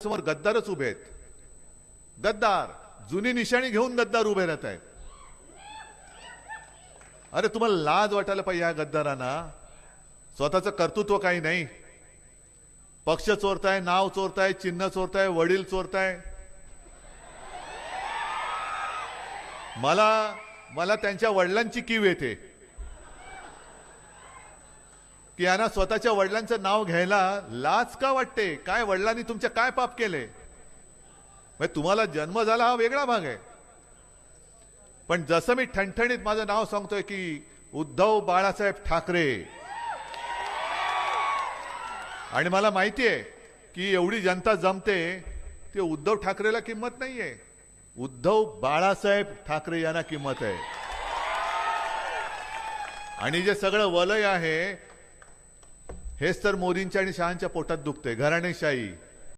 समोर गद्दारच उभे आहेत. गद्दार जुनी निशाणी घेऊन गद्दार उभे राहत आहेत. अरे तुम्हाला लाज वाटायला पाहिजे या गद्दारांना. स्वतःचं कर्तृत्व काही नाही. पक्ष चोरताय, नाव चोरताय, चिन्ह चोरताय, वडील चोरताय. मला त्यांच्या वडिलांची कीव येते की यांना स्वतःच्या वडिलांचं नाव घ्यायला लाज का वाटते. काय वडिलांनी तुमच्या काय पाप केले. तुम्हाला जन्म झाला हा वेगळा भाग आहे. पण जसं मी ठणठणीत माझं नाव सांगतोय की उद्धव बाळासाहेब ठाकरे, आणि मला माहितीये की एवढी जनता जमते ते उद्धव ठाकरेला किंमत नाहीये. उद्धव बाळासाहेब ठाकरे यांना किंमत आहे. आणि जे सगळं वलय आहे हेच तर मोदींच्या आणि शहांच्या पोटात दुखते. घराणेशाही,